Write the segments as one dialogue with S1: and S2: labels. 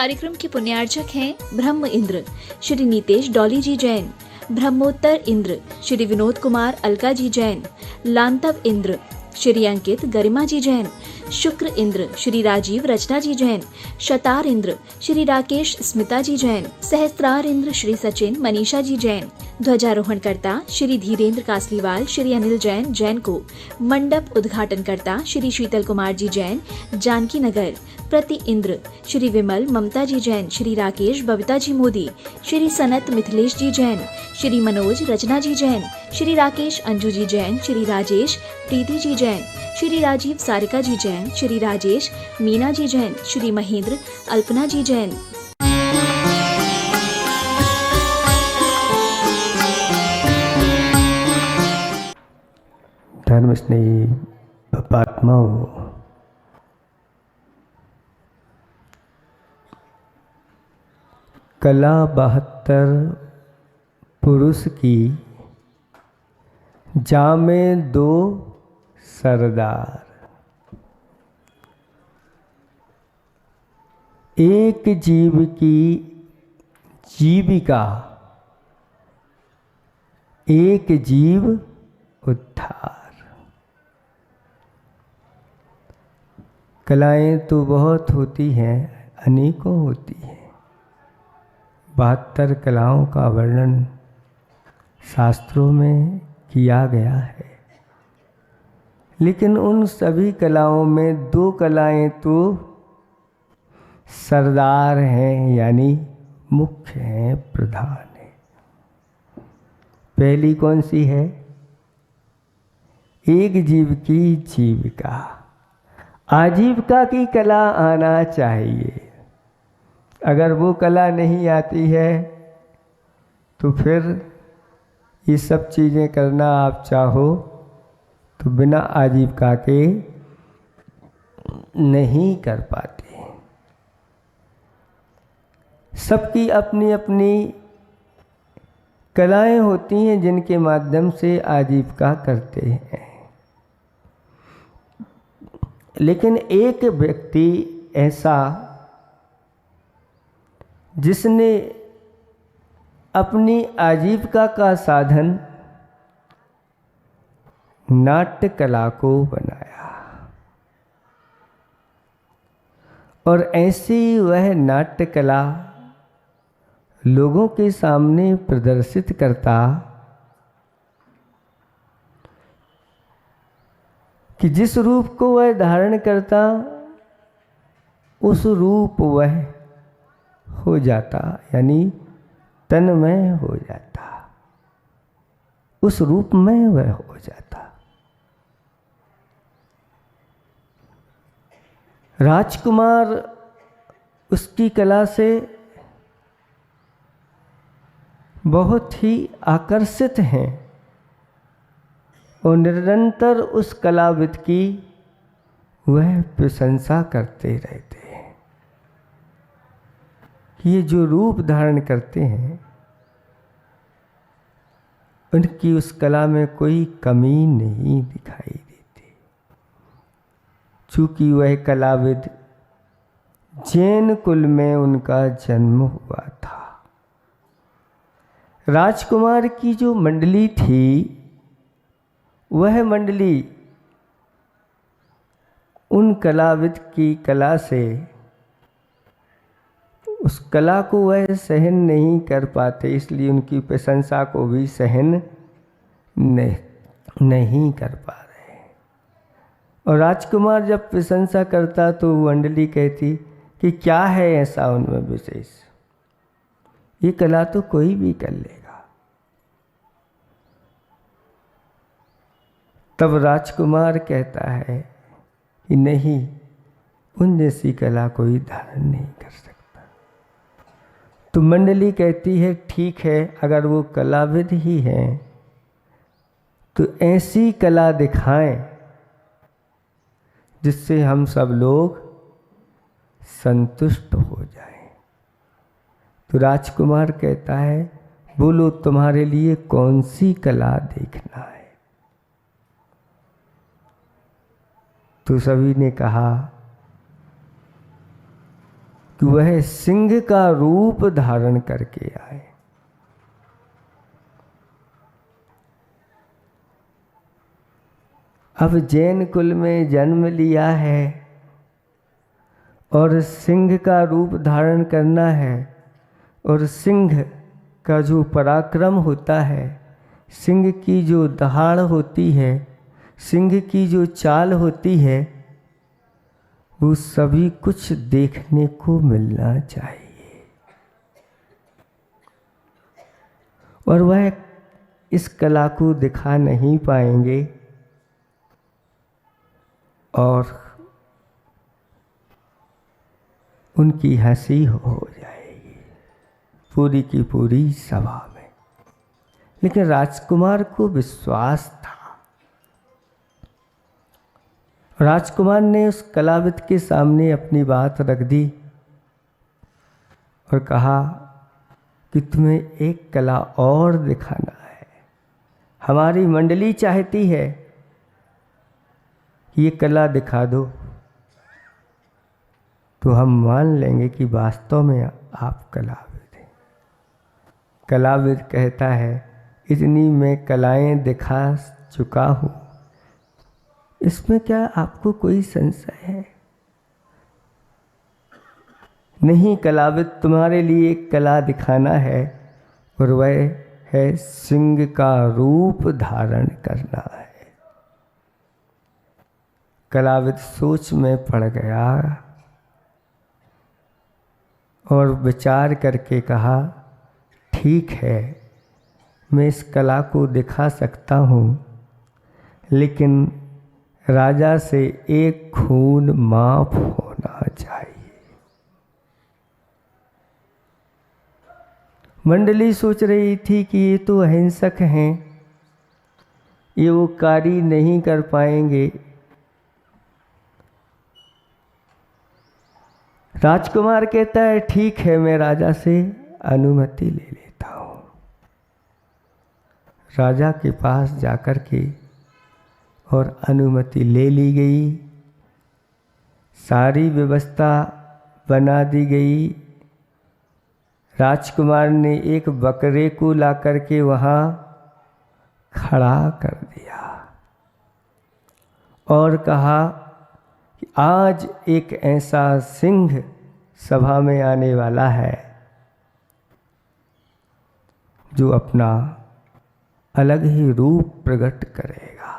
S1: कार्यक्रम के पुण्यार्चक हैं ब्रह्म इंद्र श्री नीतेश डॉली जी जैन, ब्रह्मोत्तर इंद्र श्री विनोद कुमार अलका जी जैन, लांतव इंद्र श्री अंकित गरिमा जी जैन, शुक्र इंद्र श्री राजीव रचना जी जैन, शतार इंद्र श्री राकेश स्मिता जी जैन, सहस्त्रार इंद्र श्री सचिन मनीषा जी जैन, ध्वजारोहणकर्ता श्री धीरेन्द्र कासलीवाल श्री अनिल जैन जैन को, मंडप उद्घाटनकर्ता श्री शीतल कुमार जी जैन जानकी नगर, प्रति इंद्र श्री विमल ममता जी जैन, श्री राकेश बबीता जी मोदी, श्री सनत मिथिलेश जी जैन, श्री मनोज रचना जी जैन, श्री राकेश अंजू जी जैन, श्री राजेश प्रीति जी जैन, श्री राजीव सारिका जी जैन, श्री राजेश मीना जी जैन, श्री महेंद्र अल्पना जी जैन।
S2: धर्म स्नेही पापात्माओं, कला 72 पुरुष की जामे 2 सरदार, एक जीव की जीविका, एक जीव उद्धार। कलाएं तो बहुत होती हैं, अनेकों होती हैं। 72 कलाओं का वर्णन शास्त्रों में किया गया है, लेकिन उन सभी कलाओं में 2 कलाएं तो सरदार हैं, यानी मुख्य हैं, प्रधान हैं। पहली कौन सी है? एक जीव की जीविका, आजीविका की कला आना चाहिए। अगर वो कला नहीं आती है तो फिर ये सब चीज़ें करना आप चाहो तो बिना आजीविका के नहीं कर पाते। सबकी अपनी अपनी कलाएं होती हैं जिनके माध्यम से आजीविका करते हैं। लेकिन एक व्यक्ति ऐसा जिसने अपनी आजीविका का साधन नाट्य कला को बनाया, और ऐसी वह नाट्य कला लोगों के सामने प्रदर्शित करता कि जिस रूप को वह धारण करता उस रूप वह हो जाता, यानी तन्मय हो जाता, उस रूप में वह हो जाता। राजकुमार उसकी कला से बहुत ही आकर्षित हैं और निरंतर उस कलाविद की वह प्रशंसा करते रहते हैं। ये जो रूप धारण करते हैं उनकी उस कला में कोई कमी नहीं दिखाई देती। चूँकि वह कलाविद जैन कुल में उनका जन्म हुआ था। राजकुमार की जो मंडली थी वह मंडली उन कलाविद की कला से उस कला को वह सहन नहीं कर पाते, इसलिए उनकी प्रशंसा को भी सहन नहीं कर पा रहे। और राजकुमार जब प्रशंसा करता तो मंडली कहती कि क्या है ऐसा उनमें विशेष, ये कला तो कोई भी कर लेगा। तब राजकुमार कहता है कि नहीं, उन जैसी कला कोई धारण नहीं कर सकता। तो मंडली कहती है ठीक है, अगर वो कलाविद ही हैं तो ऐसी कला दिखाएं जिससे हम सब लोग संतुष्ट हो जाएं। तो राजकुमार कहता है बोलो तुम्हारे लिए कौन सी कला देखना है। तो सभी ने कहा कि वह सिंह का रूप धारण करके आए। अब जैन कुल में जन्म लिया है और सिंह का रूप धारण करना है, और सिंह का जो पराक्रम होता है, सिंह की जो दहाड़ होती है, सिंह की जो चाल होती है, वो सभी कुछ देखने को मिलना चाहिए। और वह इस कला को दिखा नहीं पाएंगे और उनकी हंसी हो जाएगी पूरी की पूरी सभा में। लेकिन राजकुमार को विश्वास था। राजकुमार ने उस कलाविद के सामने अपनी बात रख दी और कहा कि तुम्हें एक कला और दिखाना है। हमारी मंडली चाहती है कि ये कला दिखा दो, तो हम मान लेंगे कि वास्तव में आप कलाविद हैं। कलाविद कहता है, इतनी मैं कलाएं दिखा चुका हूँ, इसमें क्या आपको कोई संशय है? नहीं कलाविद, तुम्हारे लिए एक कला दिखाना है, और वह है सिंह का रूप धारण करना है। कलाविद सोच में पड़ गया और विचार करके कहा, ठीक है, मैं इस कला को दिखा सकता हूँ, लेकिन राजा से एक खून माफ होना चाहिए। मंडली सोच रही थी कि ये तो अहिंसक हैं, ये वो कार्य नहीं कर पाएंगे। राजकुमार कहता है, ठीक है, मैं राजा से अनुमति ले लेता हूँ। राजा के पास जाकर के और अनुमति ले ली गई, सारी व्यवस्था बना दी गई। राजकुमार ने एक बकरे को लाकर के वहाँ खड़ा कर दिया और कहा कि आज एक ऐसा सिंह सभा में आने वाला है जो अपना अलग ही रूप प्रकट करेगा।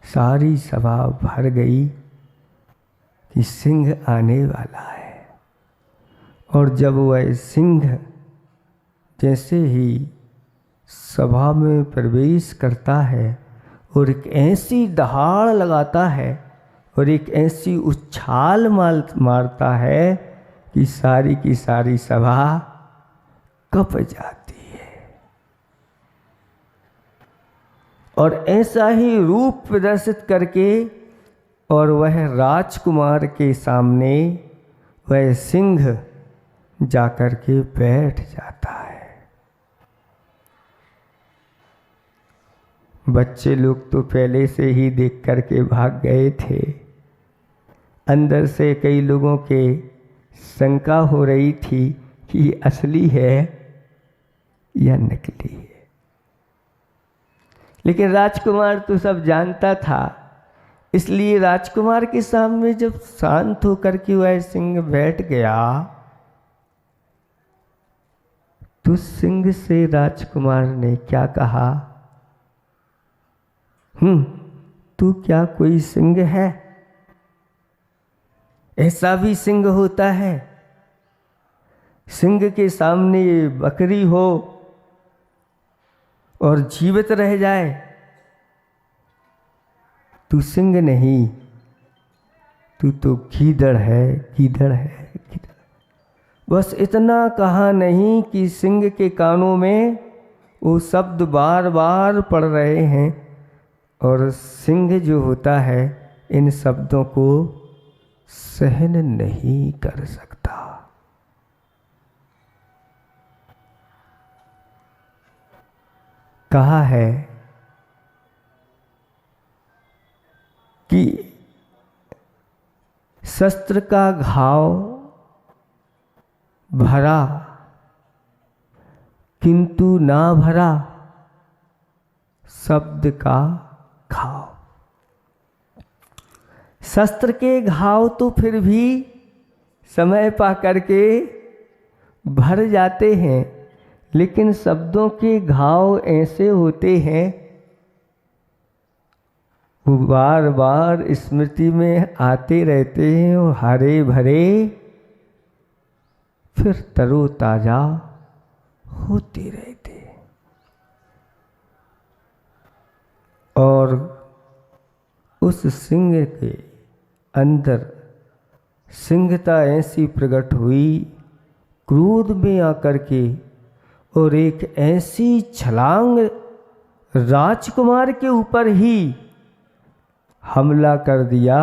S2: सारी सभा भर गई कि सिंह आने वाला है। और जब वह सिंह जैसे ही सभा में प्रवेश करता है और एक ऐसी दहाड़ लगाता है और एक ऐसी उछाल मारता है कि सारी की सारी सभा कँप जाती है। और ऐसा ही रूप प्रदर्शित करके और वह राजकुमार के सामने वह सिंह जाकर के बैठ जाता है। बच्चे लोग तो पहले से ही देख कर के भाग गए थे। अंदर से कई लोगों के शंका हो रही थी कि ये असली है या नकली है। लेकिन राजकुमार तो सब जानता था, इसलिए राजकुमार के सामने जब शांत होकर के वह सिंह बैठ गया तो सिंह से राजकुमार ने क्या कहा, तू क्या कोई सिंह है? ऐसा भी सिंह होता है? सिंह के सामने बकरी हो और जीवित रह जाए, तू सिंह नहीं, तू तो गीदड़ है, गीदड़ है, गीदड़। बस इतना कहा नहीं कि सिंह के कानों में वो शब्द बार बार पड़ रहे हैं, और सिंह जो होता है इन शब्दों को सहन नहीं कर सकता। कहा है कि शस्त्र का घाव भरा किंतु ना भरा शब्द का घाव। शस्त्र के घाव तो फिर भी समय पा करके भर जाते हैं, लेकिन शब्दों के घाव ऐसे होते हैं वो बार बार स्मृति में आते रहते हैं और हरे भरे फिर तरोताजा होते रहते हैं। और उस सिंह के अंदर सिंहता ऐसी प्रकट हुई क्रोध में आकर के, और एक ऐसी छलांग राजकुमार के ऊपर ही हमला कर दिया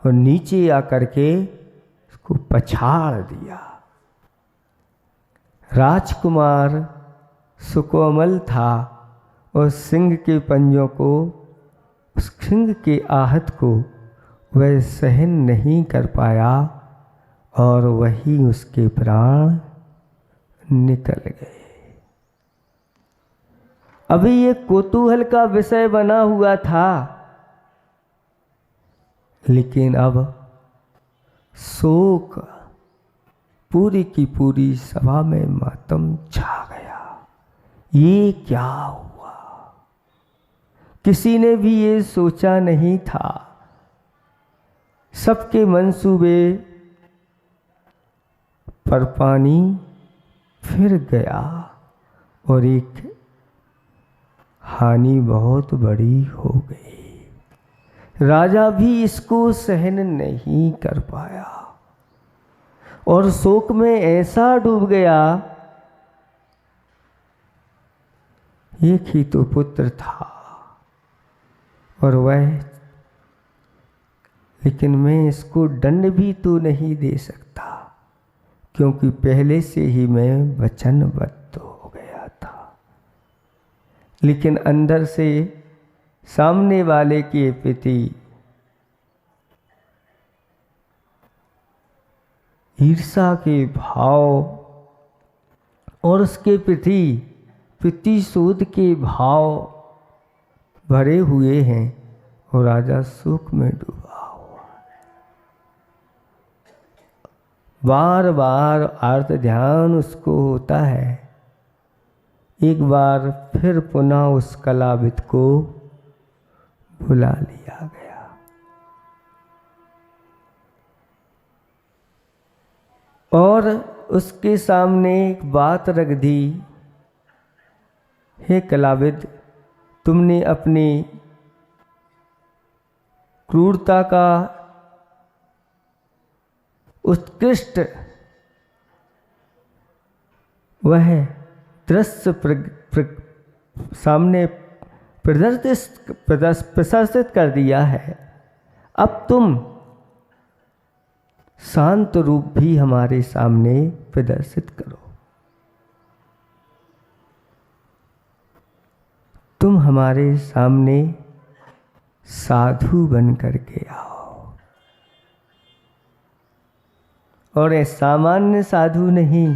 S2: और नीचे आकर के उसको पछाड़ दिया। राजकुमार सुकोमल था और सिंह के पंजों को, उस सिंह के आहत को वह सहन नहीं कर पाया और वही उसके प्राण निकल गए। अभी ये कौतूहल का विषय बना हुआ था, लेकिन अब शोक पूरी की पूरी सभा में मातम छा गया। ये क्या हुआ? किसी ने भी ये सोचा नहीं था। सबके मंसूबे पर पानी फिर गया और एक हानि बहुत बड़ी हो गई। राजा भी इसको सहन नहीं कर पाया और शोक में ऐसा डूब गया। एक ही तो पुत्र था और वह, लेकिन मैं इसको दंड भी तो नहीं दे सकता, क्योंकि पहले से ही मैं वचनबद्ध हो गया था। लेकिन अंदर से सामने वाले के प्रति ईर्ष्या के भाव और उसके प्रति प्रतिशोध के भाव भरे हुए हैं और राजा शोक में डूबा हुआ। बार बार आर्त ध्यान उसको होता है। एक बार फिर पुनः उस कलाविद को बुला लिया गया। और उसके सामने एक बात रख दी, हे कलाविद, तुमने अपनी क्रूरता का उत्कृष्ट वह दृश्य सामने प्रदर्शित कर दिया है। अब तुम शांत रूप भी हमारे सामने प्रदर्शित करो। तुम हमारे सामने साधु बन करके आओ, और ये सामान्य साधु नहीं,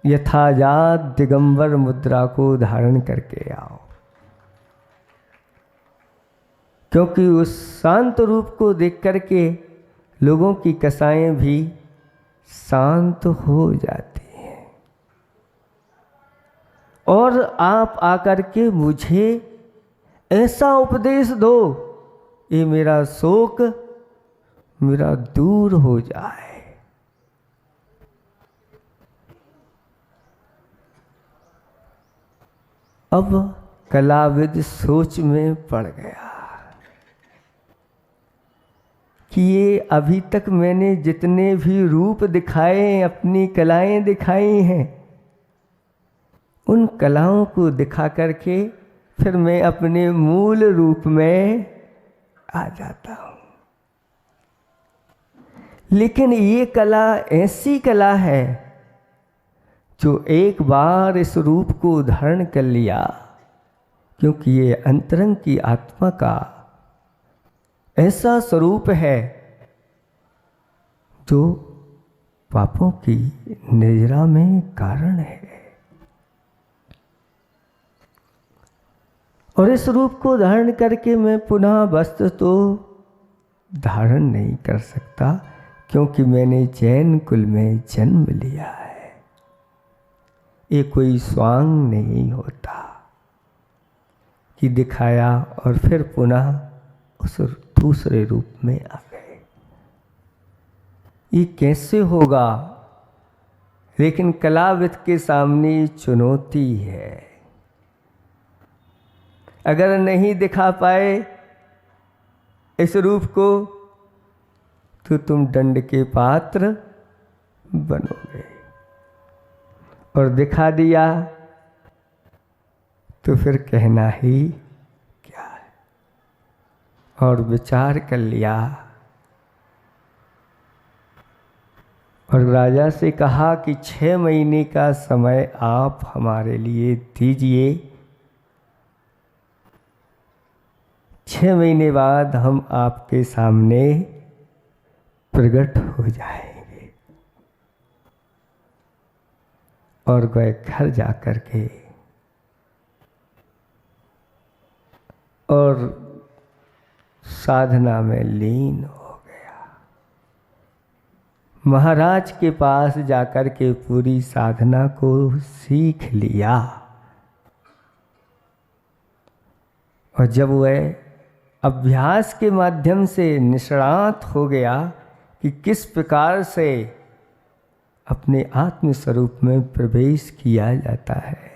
S2: यथाजात दिगंबर मुद्रा को धारण करके आओ, क्योंकि उस शांत रूप को देख करके लोगों की कसाएं भी शांत हो जाती हैं। और आप आकर के मुझे ऐसा उपदेश दो, ये मेरा शोक मेरा दूर हो जाए। अब कलाविद सोच में पड़ गया कि ये अभी तक मैंने जितने भी रूप दिखाए, अपनी कलाएं दिखाई हैं, उन कलाओं को दिखा करके फिर मैं अपने मूल रूप में आ जाता हूँ। लेकिन ये कला ऐसी कला है जो एक बार इस रूप को धारण कर लिया, क्योंकि ये अंतरंग की आत्मा का ऐसा स्वरूप है जो पापों की निर्जरा में कारण है। और इस रूप को धारण करके मैं पुनः वस्त्र तो धारण नहीं कर सकता, क्योंकि मैंने जैन कुल में जन्म लिया है। ये कोई स्वांग नहीं होता कि दिखाया और फिर पुनः उस दूसरे रूप में आ गए। ये कैसे होगा? लेकिन कलाविद के सामने चुनौती है। अगर नहीं दिखा पाए इस रूप को तो तुम दंड के पात्र बनोगे, और दिखा दिया तो फिर कहना ही क्या है। और विचार कर लिया और राजा से कहा कि 6 महीने का समय आप हमारे लिए दीजिए। 6 महीने बाद हम आपके सामने प्रकट हो जाएंगे। और गए घर जाकर के और साधना में लीन हो गया। महाराज के पास जाकर के पूरी साधना को सीख लिया। और जब वह अभ्यास के माध्यम से निष्णात हो गया कि किस प्रकार से अपने आत्म स्वरूप में प्रवेश किया जाता है,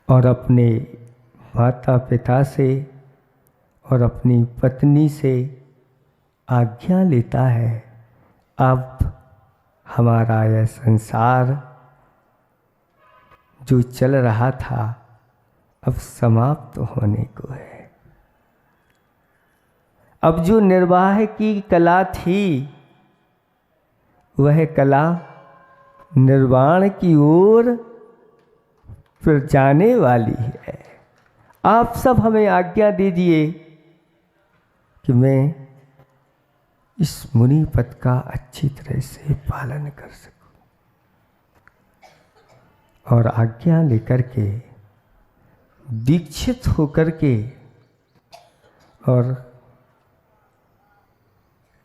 S2: और अपने माता पिता से और अपनी पत्नी से आज्ञा लेता है, अब हमारा यह संसार जो चल रहा था अब समाप्त होने को है। अब जो निर्वाह की कला थी वह कला निर्वाण की ओर फिर जाने वाली है। आप सब हमें आज्ञा दीजिए कि मैं इस मुनि पद का अच्छी तरह से पालन कर सकूं। और आज्ञा लेकर के दीक्षित होकर के और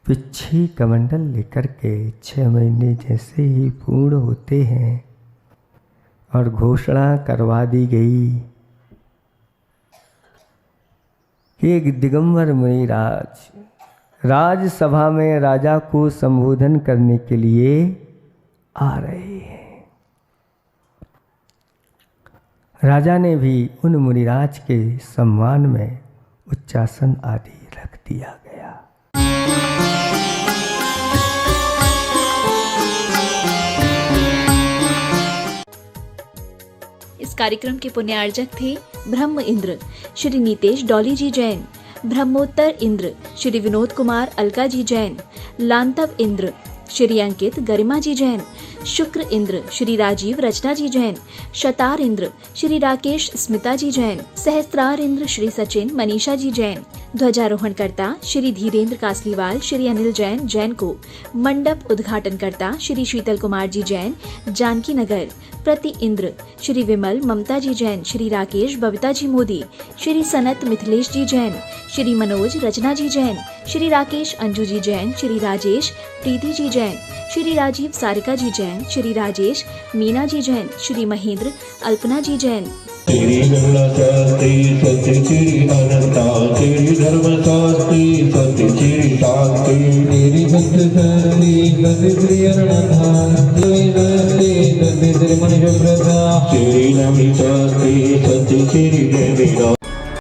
S2: पिच्छी कमंडल लेकर के 6 महीने जैसे ही पूर्ण होते हैं और घोषणा करवा दी गई कि एक दिगंबर मुनि राजसभा में राजा को संबोधन करने के लिए आ रहे हैं। राजा ने भी उन मुनिराज के सम्मान में उच्चासन आदि रख दिया गया।
S1: इस कार्यक्रम के पुण्यार्जक थे ब्रह्म इंद्र श्री नीतेश डॉली जी जैन, ब्रह्मोत्तर इंद्र श्री विनोद कुमार अलका जी जैन, लांतव इंद्र श्री अंकित गरिमा जी जैन, शुक्र इंद्र श्री राजीव रचना जी जैन, शतार इंद्र श्री राकेश स्मिता जी जैन, सहस्त्रार इंद्र श्री सचिन मनीषा जी जैन, ध्वजारोहणकर्ता श्री धीरेन्द्र कासलीवाल श्री अनिल जैन जैन को, मंडप उद्घाटनकर्ता श्री शीतल कुमार जी जैन जानकी नगर, प्रति इंद्र श्री विमल ममता जी जैन, श्री राकेश बबीता जी मोदी, श्री सनत मिथिलेश जी जैन, श्री मनोज रचना जी जैन, श्री राकेश अंजू जी जैन, श्री राजेश प्रीति जी जैन, श्री राजीव सारिका जी जैन, श्री राजेश मीना जी जैन, श्री महेंद्र अल्पना जी जैन।
S3: तेरी शास्त्री सत्य श्री अनंता, तेरी धर्म शास्त्री सत्य श्री शास्त्री, तेरी भक्त सरली सत्य श्री अनंता, तेरी सत्य श्री मनुष्य प्रथा, तेरी नमी शास्त्री सत्य श्री देवी।